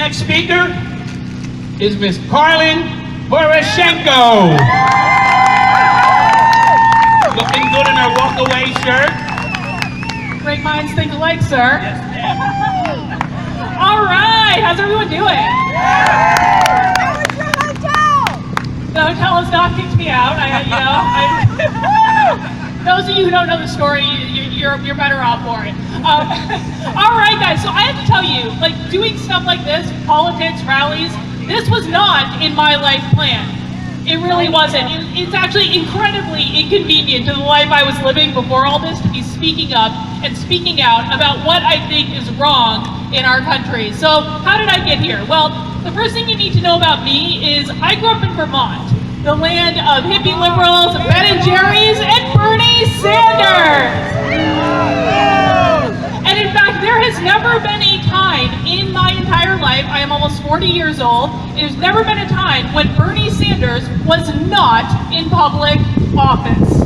next speaker is Miss Karlyn Borysenko. Looking good in her Walkaway shirt. Great minds think alike, sir. Yes, ma'am. All right, how's everyone doing? The hotel has not kicked me out. Those of you who don't know the story, you're better off for it. All right, guys. So I have to tell you, like doing stuff like this, politics, rallies, this was not in my life plan. It really wasn't. It's actually incredibly inconvenient to the life I was living before all this to be speaking up and speaking out about what I think is wrong in our country. So how did I get here? Well, the first thing you need to know about me is I grew up in Vermont, the land of hippie liberals, Ben and Jerry's, and Bernie Sanders. And in fact, there has never been a time in my entire life, I am almost 40 years old, there's never been a time when Bernie Sanders was not in public office.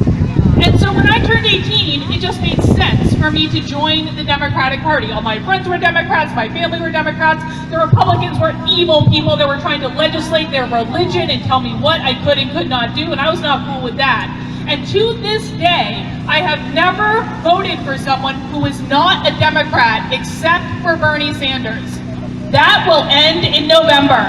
And so when I turned 18, it just made sense for me to join the Democratic Party. All my friends were Democrats, my family were Democrats, the Republicans were evil people that were trying to legislate their religion and tell me what I could and could not do, and I was not cool with that. And to this day, I have never voted for someone who is not a Democrat except for Bernie Sanders. That will end in November.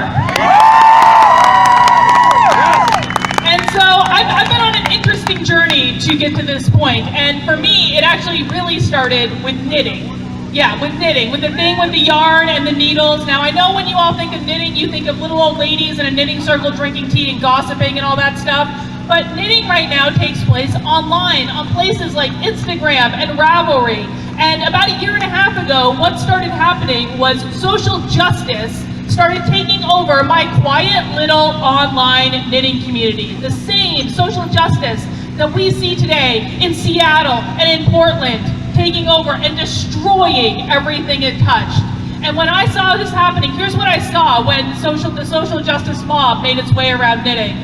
And so I've been on an interesting journey to get to this point, and for me, it actually really started with knitting. Yeah, with knitting, with the thing with the yarn and the needles. Now, I know when you all think of knitting, you think of little old ladies in a knitting circle drinking tea and gossiping and all that stuff, but knitting right now takes place online, on places like Instagram and Ravelry. And about a year and a half ago, what started happening was social justice started taking over my quiet little online knitting community. The same social justice that we see today in Seattle and in Portland, taking over and destroying everything it touched. And when I saw this happening, here's what I saw when the social justice mob made its way around knitting.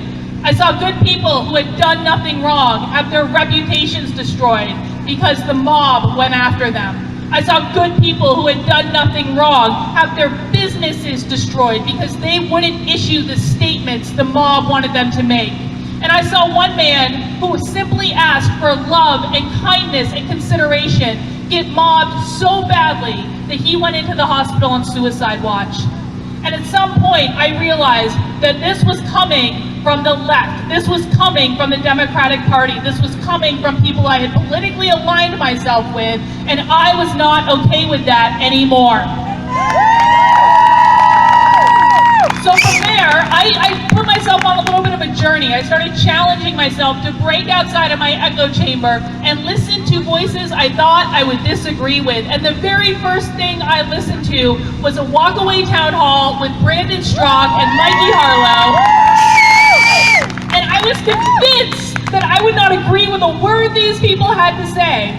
I saw good people who had done nothing wrong have their reputations destroyed because the mob went after them. I saw good people who had done nothing wrong have their businesses destroyed because they wouldn't issue the statements the mob wanted them to make. And I saw one man who simply asked for love and kindness and consideration get mobbed so badly that he went into the hospital on suicide watch. And at some point, I realized that this was coming from the left. This was coming from the Democratic Party. This was coming from people I had politically aligned myself with, and I was not okay with that anymore. So from there, I put myself on a little bit of a journey. I started challenging myself to break outside of my echo chamber and listen to voices I thought I would disagree with. And the very first thing I listened to was a Walkaway town hall with Brandon Strong and Mikey Harlow. And I was convinced that I would not agree with a word these people had to say.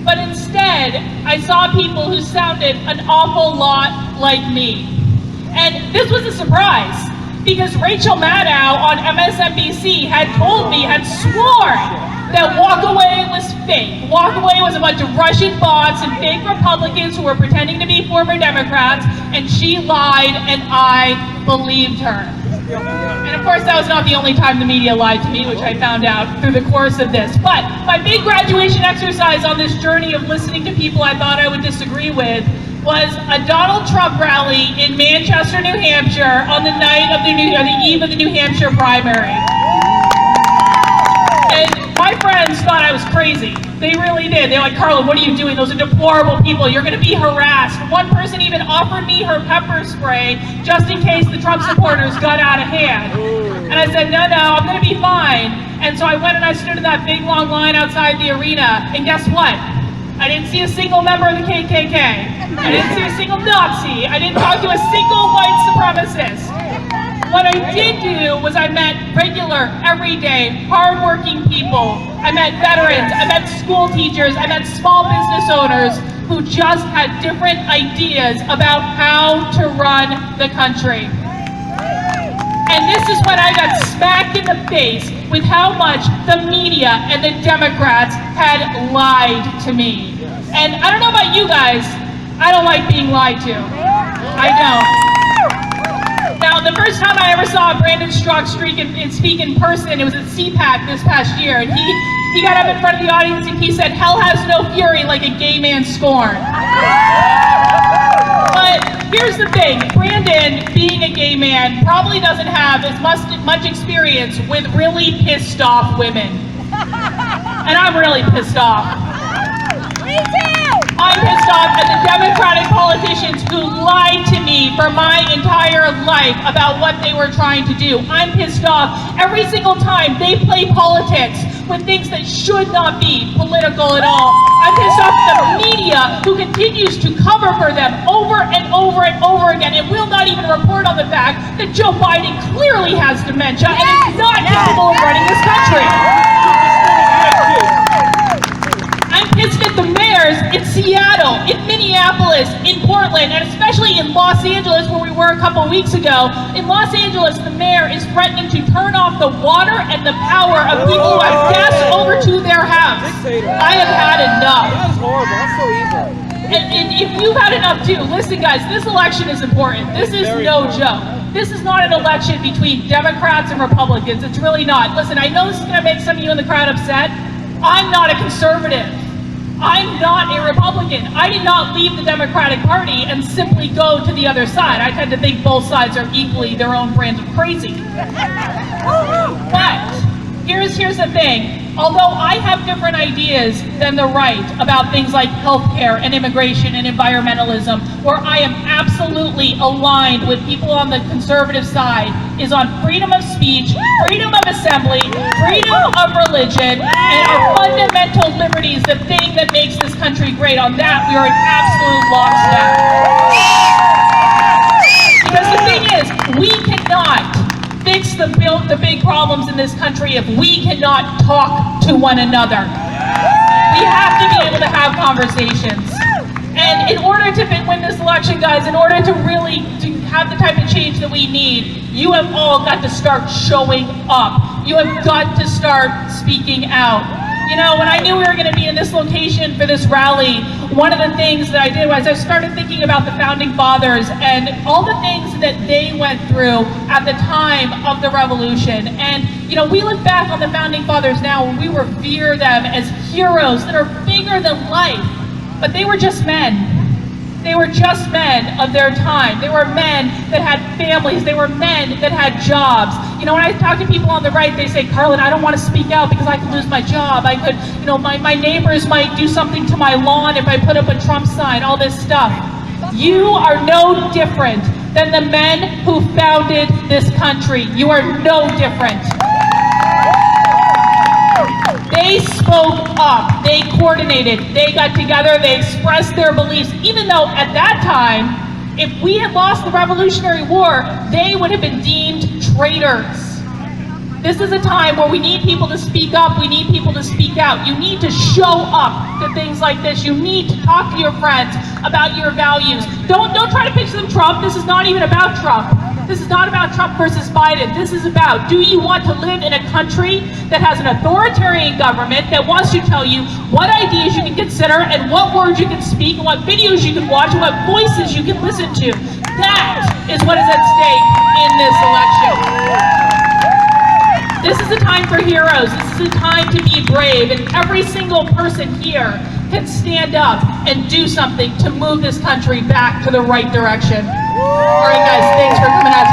But instead, I saw people who sounded an awful lot like me. And this was a surprise, because Rachel Maddow on MSNBC had told me, had sworn that Walkaway was fake. Walkaway was a bunch of Russian bots and fake Republicans who were pretending to be former Democrats, and she lied, and I believed her. And of course, that was not the only time the media lied to me, which I found out through the course of this. But my big graduation exercise on this journey of listening to people I thought I would disagree with was a Donald Trump rally in Manchester, New Hampshire on the night of the eve of the New Hampshire primary. And my friends thought I was crazy. They really did. They were like, Karlyn, what are you doing? Those are deplorable people. You're going to be harassed. One person even offered me her pepper spray just in case the Trump supporters got out of hand. And I said, no, I'm going to be fine. And so I went and I stood in that big long line outside the arena. And guess what? I didn't see a single member of the KKK. I didn't see a single Nazi. I didn't talk to a single white supremacist. What I did do was I met regular, everyday, hardworking people. I met veterans, I met school teachers, I met small business owners who just had different ideas about how to run the country. And this is when I got smacked in the face with how much the media and the Democrats had lied to me. And I don't know about you guys, I don't like being lied to. I don't. Now, the first time I ever saw Brandon Strzok speak in person, it was at CPAC this past year, and he got up in front of the audience and he said, "Hell has no fury like a gay man scorned." But here's the thing, Brandon, being a gay man, probably doesn't have as much experience with really pissed off women. And I'm really pissed off. Me too! I'm pissed off at the Democratic politicians who lied to me for my entire life about what they were trying to do. I'm pissed off every single time they play politics with things that should not be political at all. I'm pissed off at the media who continues to cover for them over and over and over again and will not even report on the fact that Joe Biden clearly has dementia and is not capable of running this country. I'm pissed at the mayors in Seattle, in Minneapolis, in Portland, and especially in Los Angeles, where we were a couple weeks ago. In Los Angeles, the mayor is threatening to turn off the water and the power of people who have gas over to their house. I have had enough. That's horrible. That's so evil. And if you've had enough too, listen guys, this election is important. This is no joke. This is not an election between Democrats and Republicans. It's really not. Listen, I know this is going to make some of you in the crowd upset. I'm not a conservative. I'm not a Republican. I did not leave the Democratic Party and simply go to the other side. I tend to think both sides are equally their own brand of crazy. But here's the thing. Although I have different ideas than the right about things like healthcare and immigration and environmentalism, where I am absolutely aligned with people on the conservative side is on freedom of speech, freedom of assembly, freedom of religion, and our fundamental liberties, the thing that makes this country great. On that, we are in absolute lockstep. Because the thing is, we cannot fix the big problems in this country if we cannot talk to one another. We have to be able to have conversations. And in order to win this election, guys, in order to really have the type of change that we need, you have all got to start showing up. You have got to start speaking out. You know, when I knew we were going to be in this location for this rally, one of the things that I did was I started thinking about the Founding Fathers and all the things that they went through at the time of the Revolution. And, you know, we look back on the Founding Fathers now and we revere them as heroes that are bigger than life. But they were just men. They were just men of their time. They were men that had families. They were men that had jobs. You know, when I talk to people on the right, they say, "Karlyn, I don't want to speak out because I could lose my job. I could, you know, my neighbors might do something to my lawn if I put up a Trump sign," all this stuff. You are no different than the men who founded this country. You are no different. They spoke up, they coordinated, they got together, they expressed their beliefs, even though at that time, if we had lost the Revolutionary War, they would have been deemed traitors. This is a time where we need people to speak up, we need people to speak out. You need to show up to things like this. You need to talk to your friends about your values. Don't try to pitch them Trump. This is not even about Trump. This is not about Trump versus Biden. This is about, do you want to live in a country that has an authoritarian government that wants to tell you what ideas you can consider and what words you can speak and what videos you can watch and what voices you can listen to? That is what is at stake in this election. This is a time for heroes. This is a time to be brave, and every single person here can stand up and do something to move this country back to the right direction. All right, guys, thanks for coming out.